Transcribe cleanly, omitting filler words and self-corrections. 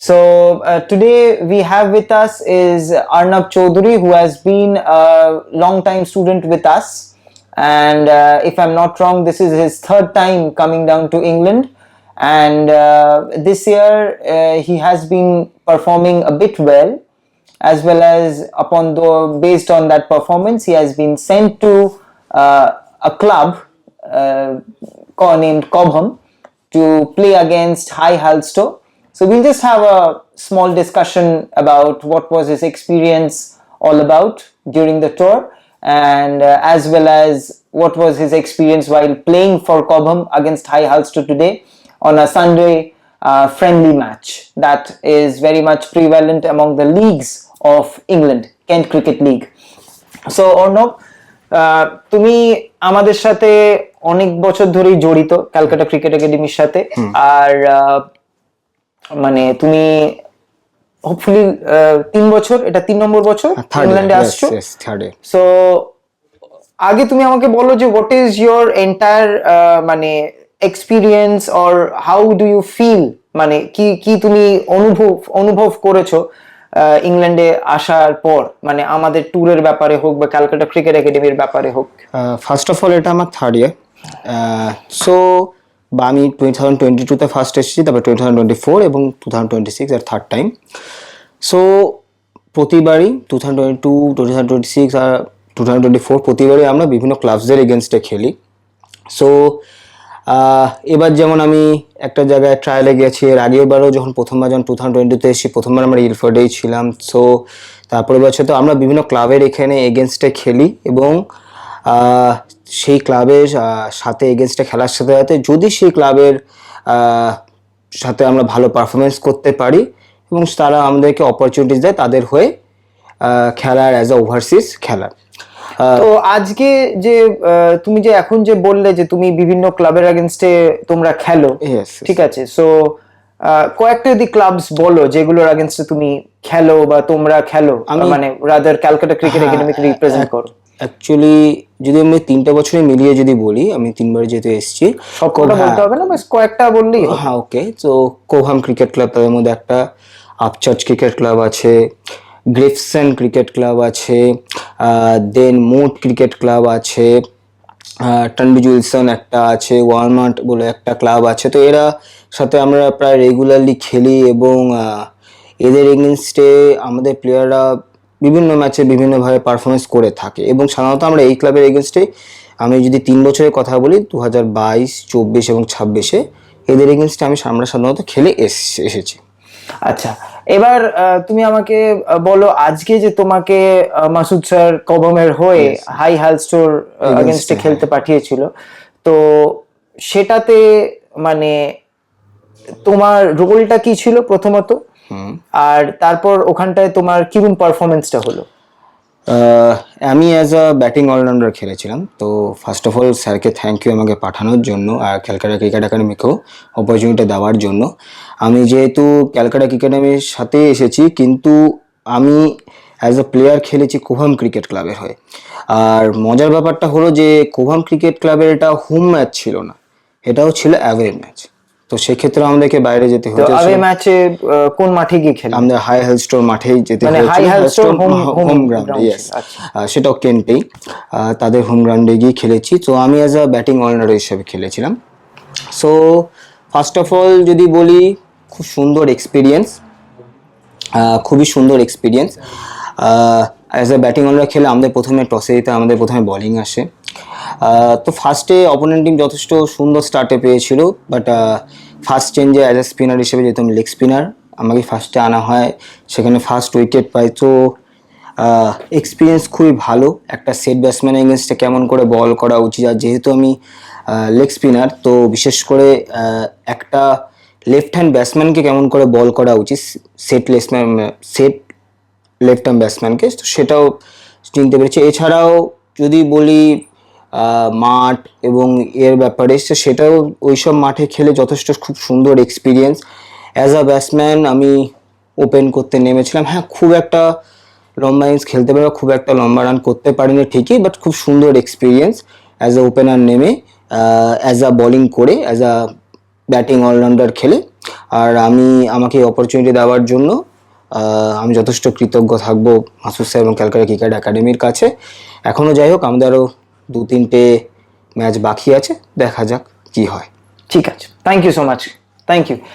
Today we have with us is Arnab Chaudhary, who has been a long time student with us, and if I'm not wrong, this is his third time coming down to England, and this year he has been performing a bit well, as well as based on that performance, he has been sent to a club uh, named Cobham to play against High Halstow. So we'll just have a small discussion about what was his experience all about during the tour, and as well as what was his experience while playing for Cobham against High Halstow today on a Sunday friendly match that is very much prevalent among the leagues of England, Kent Cricket League. So Arnab, তুমি আমাদের সাথে অনেক বছর ধরেই জড়িত Calcutta cricket একাডেমির সাথে, আর মানে তুমি হোপফুলি 3 বছর, এটা 3 নম্বর বছর ইংল্যান্ডে আসছো। সো আগে তুমি আমাকে বলো যে হোয়াট ইজ ইয়োর এন্টায়ার মানে experience or how do you feel, মানে কি কি তুমি অনুভব করেছো ইংল্যান্ডে আসার পর, মানে আমাদের ট্যুরের ব্যাপারে হোক বা ক্যালকাটা ক্রিকেট একাডেমির ব্যাপারে হোক। ফার্স্ট অফ অল এটা আমার থার্ড ইয়ার, সো বা আমি 2022-তে ফার্স্ট এসেছি, তারপর 2024 এবং 2026 আর থার্ড টাইম। সো প্রতিবারই 2022, 2026 আর 2024 প্রতিবারই আমরা বিভিন্ন ক্লাবসদের এগেনস্টে খেলি। সো এবার যেমন আমি একটা জায়গায় ট্রায়ালে গেছি, এর আগেরবারও যখন প্রথমবার 2022-তে এসেছি, প্রথমবার আমরা ইলফোর্ডেই ছিলাম। সো তারপরের বছর তো আমরা বিভিন্ন ক্লাবের এখানে এগেনস্টে খেলি, এবং সেই ক্লাবের সাথে এগেনস্টে খেলার সাথে সাথে যদি সেই ক্লাবের সাথে আমরা ভালো পারফরমেন্স করতে পারি এবং তারা আমাদেরকে অপরচুনিটিস দেয় তাদের হয়ে খেলার অ্যাজ আ ওভারসিজ খেলার। তো আজকে যে তুমি যে এখন যে বললে যে তুমি বিভিন্ন ক্লাবের এগেনস্টে তোমরা খেলো, ঠিক আছে, সো কয়েকটা যদি ক্লাবস বলো যেগুলোর এগেনস্টে তুমি খেলো বা তোমরা খেলো, মানে রাদার ক্যালকাটা ক্রিকেট একাডেমিকে রিপ্রেজেন্ট করো। অ্যাকচুয়ালি যদি আমি 3টা বছরে মিলিয়ে যদি বলি, আমি 3বার যেতে এসেছি, সবকটা বলতে হবে না, বাস কয়েকটা বললেই। হ্যাঁ, ওকে। তো কোবহাম ক্রিকেট ক্লাব, তাদের মধ্যে একটা আপচার্চ ক্রিকেট ক্লাব আছে, গ্রেভসন ক্রিকেট ক্লাব আছে, দেন মুড ক্রিকেট ক্লাব আছে, টানবি জুলসন একটা আছে, ওয়ালমার্ট বলে একটা ক্লাব আছে। তো এরা সাথে আমরা প্রায় রেগুলারলি খেলি, এবং এদের এগেনস্টে আমাদের প্লেয়াররা বিভিন্ন ম্যাচে বিভিন্নভাবে পারফরমেন্স করে থাকে। এবং সাধারণত আমরা এই ক্লাবের এগেনস্টে, আমি যদি 3 বছরের কথা বলি, 2022, 24 এবং 26-এ এদের এগেনস্টে আমরা সাধারণত খেলে এসেছি। আচ্ছা, এবার তুমি আমাকে বলো, আজকে যে তোমাকে মাসুদ স্যার কবমের হয়ে হাই হালস্টোর এগেনস্টে খেলতে পাঠিয়েছিল, তো সেটাতে মানে তোমার রোলটা কি ছিল প্রথমত, আর তারপর ওখানটায় তোমার কিরকম পারফরমেন্সটা হলো? আমি অ্যাজ আ ব্যাটিং অলরাউন্ডার খেলেছিলাম। তো ফার্স্ট অফ অল স্যারকে থ্যাংক ইউ আমাকে পাঠানোর জন্য, আর ক্যালকাটা ক্রিকেট একাডেমিকেও অপরচুনিটি দেওয়ার জন্য। আমি যেহেতু ক্যালকাটা ক্রিকেট একাডেমির সাথে এসেছি, কিন্তু আমি অ্যাজ আ প্লেয়ার খেলেছি কোবহাম ক্রিকেট ক্লাবের হয়ে। আর মজার ব্যাপারটা হলো যে কোবহাম ক্রিকেট ক্লাবের এটা হোম ম্যাচ ছিল না, এটাও ছিল অ্যাওয়ে ম্যাচ। তো সেক্ষেত্রে আমাদেরকে বাইরে যেতে হতো। অ্যাওয়ে ম্যাচে কোন মাঠে গিয়ে খেলে? আমাদের হাই হালস্টোর মাঠেই যেতে হতো, হাই হালস্টোর হোম গ্রাউন্ডে। ইয়েস, সেটাও কেন্টেই, তাদের হোম গ্রাউন্ডে গিয়ে খেলেছি। তো আমি অ্যাজ আ ব্যাটিং অলরাউন্ডার হিসেবে খেলেছিলাম। সো ফার্স্ট অফ অল যদি বলি, খুব সুন্দর এক্সপিরিয়েন্স, খুবই সুন্দর experience. As a batting allrounder খেলে আমাদের প্রথমে টসে জিতে আমাদের প্রথমে বলিং আসে। তো ফার্স্টে অপোনেন্ট টিম যথেষ্ট সুন্দর স্টার্টে পেয়েছিল, বাট ফার্স্ট চেঞ্জে অ্যাজ এ স্পিনার হিসেবে, যেহেতু আমি লেগ স্পিনার, আমাকে ফার্স্টে আনা হয়, সেখানে ফার্স্ট উইকেট পাই। তো এক্সপিরিয়েন্স খুবই ভালো, একটা সেট ব্যাটসম্যানের এগেনস্টে কেমন করে বল করা উচিত। আর যেহেতু আমি লেগ স্পিনার, তো বিশেষ করে একটা লেফট হ্যান্ড ব্যাটসম্যানকে কেমন করে বল করা উচিত, সেট লেফট হ্যান্ড ব্যাটসম্যানকে, তো সেটাও চিনতে পেরেছি। এছাড়াও যদি বলি মাঠ এবং এর ব্যাপারে, সেটাও ওইসব মাঠে খেলে যথেষ্ট খুব সুন্দর এক্সপিরিয়েন্স। অ্যাজ আ ব্যাটসম্যান আমি ওপেন করতে নেমেছিলাম। হ্যাঁ, খুব একটা লম্বা ইনিংস খেলতে পারি, খুব একটা লম্বা রান করতে পারিনি ঠিকই, বাট খুব সুন্দর এক্সপিরিয়েন্স অ্যাজ আ ওপেনার নেমে, অ্যাজ আ বোলিং করে, অ্যাজ আ ব্যাটিং অলরাউন্ডার খেলে আর আমাকে অপরচুনিটি দেওয়ার জন্য আমি যথেষ্ট কৃতজ্ঞ থাকবো মাসুদ স্যার এবং ক্যালকাটা ক্রিকেট একাডেমির কাছে। এখনও যাই হোক, আমাদের আরও 2-3টে ম্যাচ বাকি আছে, দেখা যাক কি হয়। ঠিক আছে, thank you so much, thank you.